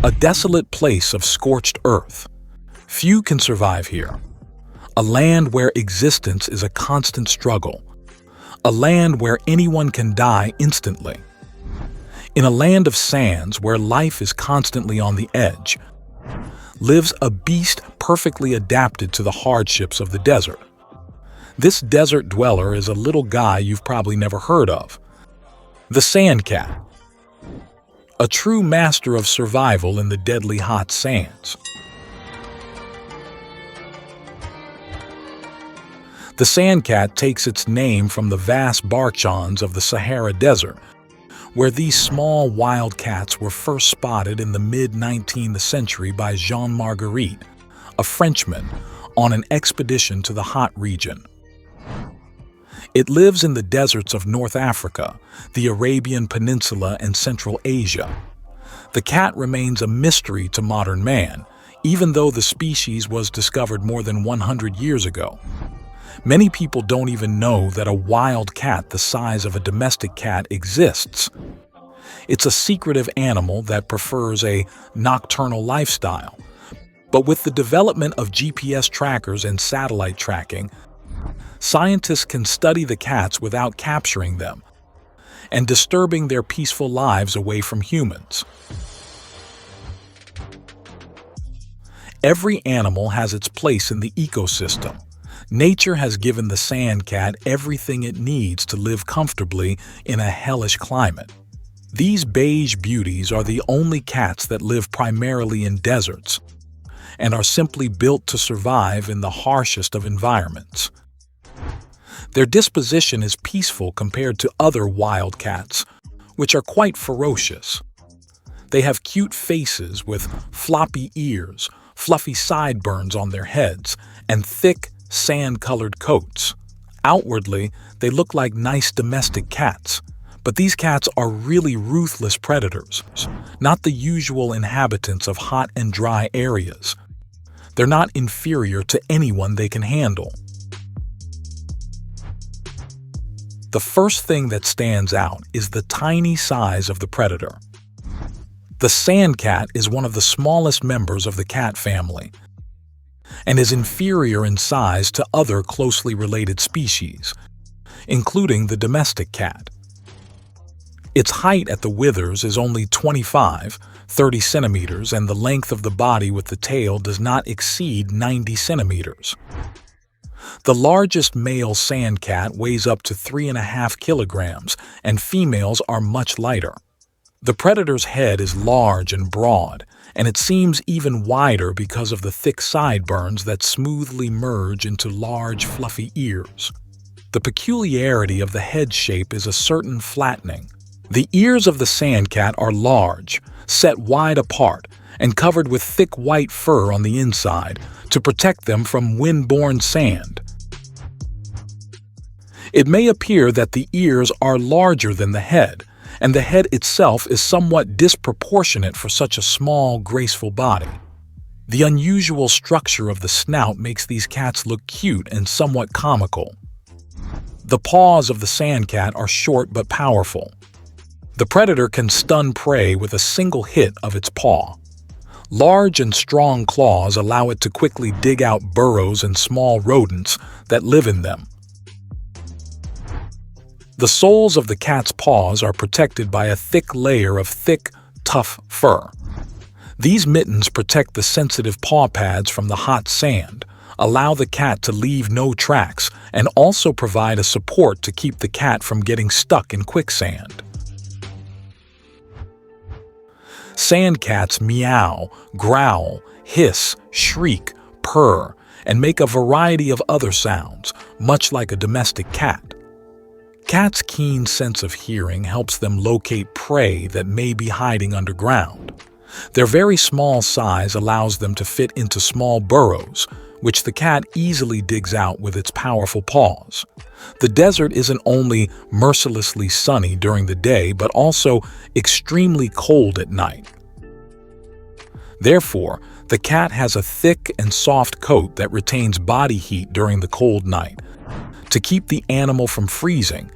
A desolate place of scorched earth. Few can survive here. A land where existence is a constant struggle. A land where anyone can die instantly. In a land of sands where life is constantly on the edge, lives a beast perfectly adapted to the hardships of the desert. This desert dweller is a little guy you've probably never heard of. The sand cat. A true master of survival in the deadly hot sands. The sand cat takes its name from the vast barchans of the Sahara Desert, where these small wild cats were first spotted in the mid-19th century by Jean Marguerite, a Frenchman, on an expedition to the hot region. It lives in the deserts of North Africa, the Arabian Peninsula, and Central Asia. The cat remains a mystery to modern man, even though the species was discovered more than 100 years ago. Many people don't even know that a wild cat the size of a domestic cat exists. It's a secretive animal that prefers a nocturnal lifestyle. But with the development of GPS trackers and satellite tracking, scientists can study the cats without capturing them and disturbing their peaceful lives away from humans. Every animal has its place in the ecosystem. Nature has given the sand cat everything it needs to live comfortably in a hellish climate. These beige beauties are the only cats that live primarily in deserts and are simply built to survive in the harshest of environments. Their disposition is peaceful compared to other wild cats, which are quite ferocious. They have cute faces with floppy ears, fluffy sideburns on their heads, and thick, sand-colored coats. Outwardly, they look like nice domestic cats, but these cats are really ruthless predators, not the usual inhabitants of hot and dry areas. They're not inferior to anyone they can handle. The first thing that stands out is the tiny size of the predator. The sand cat is one of the smallest members of the cat family, and is inferior in size to other closely related species, including the domestic cat. Its height at the withers is only 25-30 centimeters, and the length of the body with the tail does not exceed 90 centimeters. The largest male sand cat weighs up to 3.5 kilograms, and females are much lighter. The predator's head is large and broad, and it seems even wider because of the thick sideburns that smoothly merge into large, fluffy ears. The peculiarity of the head shape is a certain flattening. The ears of the sand cat are large, set wide apart, and covered with thick white fur on the inside to protect them from wind-borne sand. It may appear that the ears are larger than the head, and the head itself is somewhat disproportionate for such a small, graceful body. The unusual structure of the snout makes these cats look cute and somewhat comical. The paws of the sand cat are short but powerful. The predator can stun prey with a single hit of its paw. Large and strong claws allow it to quickly dig out burrows and small rodents that live in them. The soles of the cat's paws are protected by a thick layer of thick, tough fur. These mittens protect the sensitive paw pads from the hot sand, allow the cat to leave no tracks, and also provide a support to keep the cat from getting stuck in quicksand. Sand cats meow, growl, hiss, shriek, purr, and make a variety of other sounds, much like a domestic cat. Cats' keen sense of hearing helps them locate prey that may be hiding underground. Their very small size allows them to fit into small burrows, which the cat easily digs out with its powerful paws. The desert isn't only mercilessly sunny during the day, but also extremely cold at night. Therefore, the cat has a thick and soft coat that retains body heat during the cold night to keep the animal from freezing,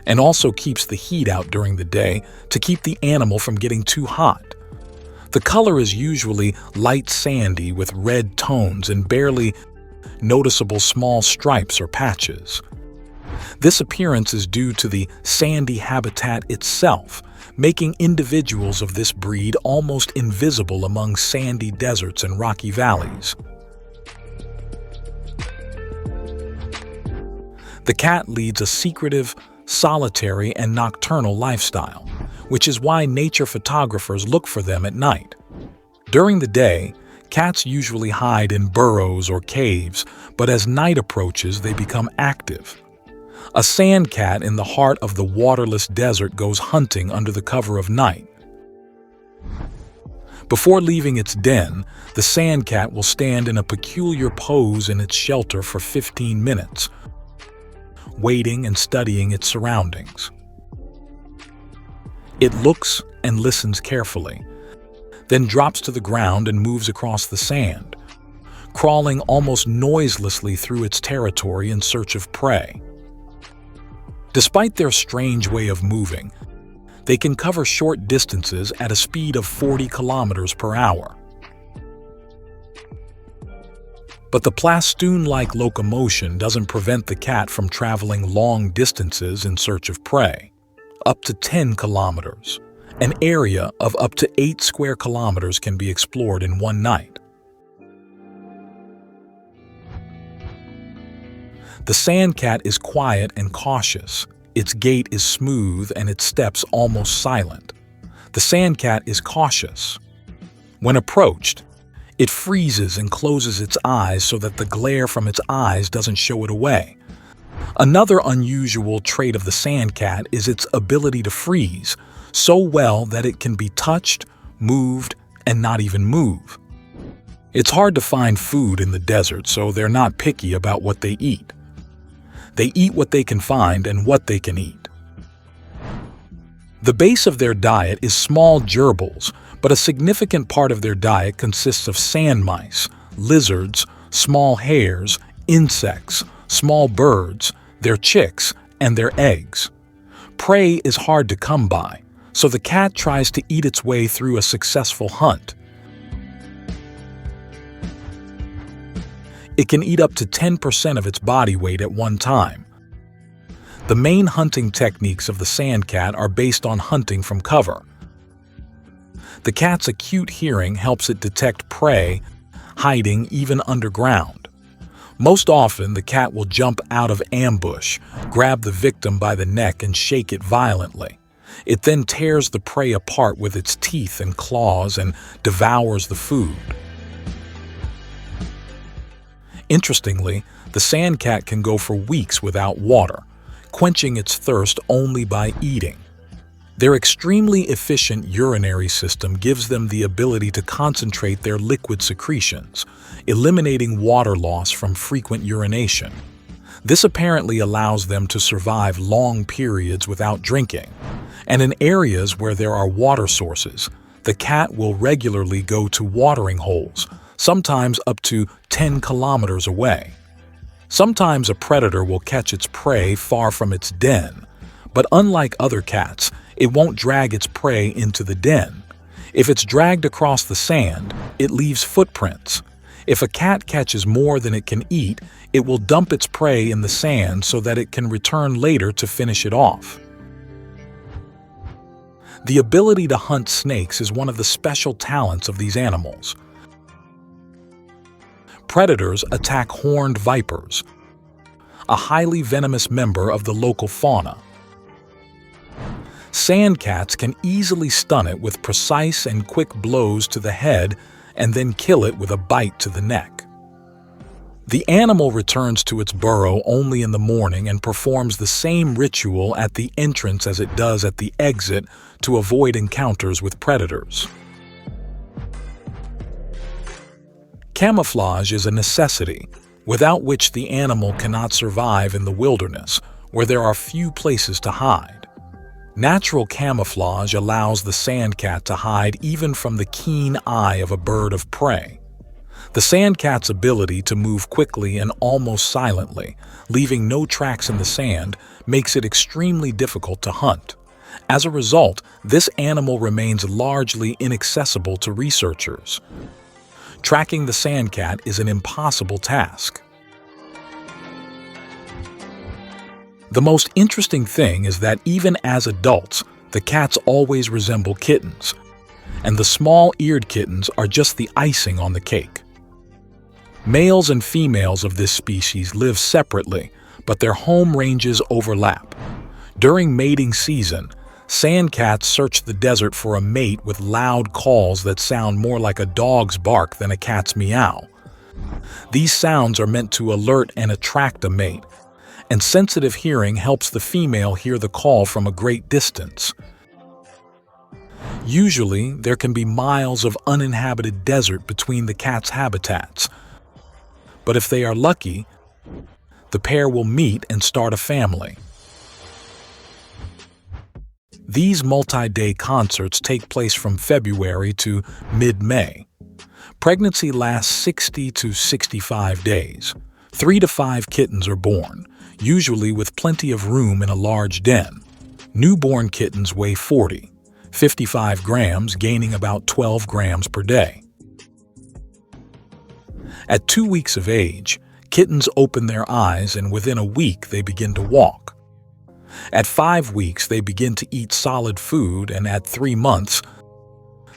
and also keeps the heat out during the day to keep the animal from getting too hot. The color is usually light sandy with red tones and barely noticeable small stripes or patches. This appearance is due to the sandy habitat itself, making individuals of this breed almost invisible among sandy deserts and rocky valleys. The cat leads a secretive, solitary, and nocturnal lifestyle, which is why nature photographers look for them at night. During the day, cats usually hide in burrows or caves, but as night approaches, they become active. A sand cat in the heart of the waterless desert goes hunting under the cover of night. Before leaving its den, the sand cat will stand in a peculiar pose in its shelter for 15 minutes, waiting and studying its surroundings. It looks and listens carefully, then drops to the ground and moves across the sand, crawling almost noiselessly through its territory in search of prey. Despite their strange way of moving, they can cover short distances at a speed of 40 kilometers per hour. But the plastoon-like locomotion doesn't prevent the cat from traveling long distances in search of prey, up to 10 kilometers. An area of up to 8 square kilometers can be explored in one night. The sand cat is quiet and cautious. Its gait is smooth and its steps almost silent. The sand cat is cautious. When approached, it freezes and closes its eyes so that the glare from its eyes doesn't show it away. Another unusual trait of the sand cat is its ability to freeze so well that it can be touched, moved, and not even move. It's hard to find food in the desert, so they're not picky about what they eat. They eat what they can find and what they can eat. The base of their diet is small gerbils, but a significant part of their diet consists of sand mice, lizards, small hares, insects, small birds, their chicks, and their eggs. Prey is hard to come by, so the cat tries to eat its way through a successful hunt. It can eat up to 10% of its body weight at one time. The main hunting techniques of the sand cat are based on hunting from cover. The cat's acute hearing helps it detect prey hiding even underground. Most often, the cat will jump out of ambush, grab the victim by the neck and shake it violently. It then tears the prey apart with its teeth and claws and devours the food. Interestingly, the sand cat can go for weeks without water, quenching its thirst only by eating. Their extremely efficient urinary system gives them the ability to concentrate their liquid secretions, eliminating water loss from frequent urination. This apparently allows them to survive long periods without drinking. And in areas where there are water sources, the cat will regularly go to watering holes, sometimes up to 10 kilometers away. Sometimes a predator will catch its prey far from its den, but unlike other cats, it won't drag its prey into the den. If it's dragged across the sand, it leaves footprints. If a cat catches more than it can eat, it will dump its prey in the sand so that it can return later to finish it off. The ability to hunt snakes is one of the special talents of these animals. Predators attack horned vipers, a highly venomous member of the local fauna. Sand cats can easily stun it with precise and quick blows to the head and then kill it with a bite to the neck. The animal returns to its burrow only in the morning and performs the same ritual at the entrance as it does at the exit to avoid encounters with predators. Camouflage is a necessity, without which the animal cannot survive in the wilderness, where there are few places to hide. Natural camouflage allows the sand cat to hide even from the keen eye of a bird of prey. The sand cat's ability to move quickly and almost silently, leaving no tracks in the sand, makes it extremely difficult to hunt. As a result, this animal remains largely inaccessible to researchers. Tracking the sandcat is an impossible task. The most interesting thing is that even as adults, the cats always resemble kittens, and the small-eared kittens are just the icing on the cake. Males and females of this species live separately, but their home ranges overlap. During mating season, sandcats search the desert for a mate with loud calls that sound more like a dog's bark than a cat's meow. These sounds are meant to alert and attract a mate, and sensitive hearing helps the female hear the call from a great distance. Usually, there can be miles of uninhabited desert between the cat's habitats. But if they are lucky, the pair will meet and start a family. These multi-day concerts take place from February to mid-May. Pregnancy lasts 60 to 65 days. 3 to 5 kittens are born, usually with plenty of room in a large den. Newborn kittens weigh 55 grams, gaining about 12 grams per day. At 2 weeks of age, kittens open their eyes and within a week they begin to walk. At 5 weeks, they begin to eat solid food, and at 3 months,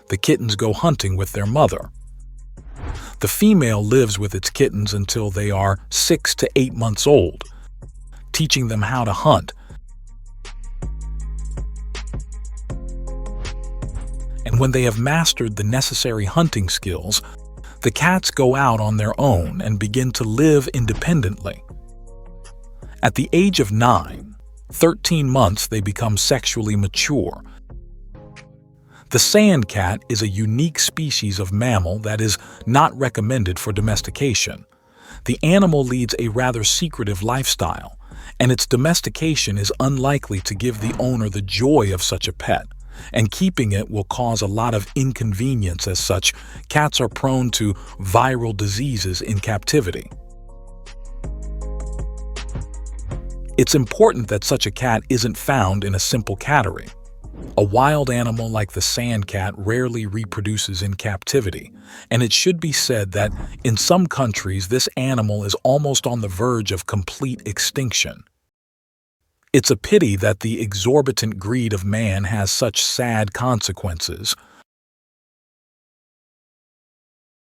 the kittens go hunting with their mother. The female lives with its kittens until they are 6 to 8 months old, teaching them how to hunt. And when they have mastered the necessary hunting skills, the cats go out on their own and begin to live independently. At the age of 13 months, they become sexually mature. The sandcat is a unique species of mammal that is not recommended for domestication. The animal leads a rather secretive lifestyle, and its domestication is unlikely to give the owner the joy of such a pet, and keeping it will cause a lot of inconvenience. As such, cats are prone to viral diseases in captivity. It's important that such a cat isn't found in a simple cattery. A wild animal like the sandcat rarely reproduces in captivity, and it should be said that in some countries this animal is almost on the verge of complete extinction. It's a pity that the exorbitant greed of man has such sad consequences.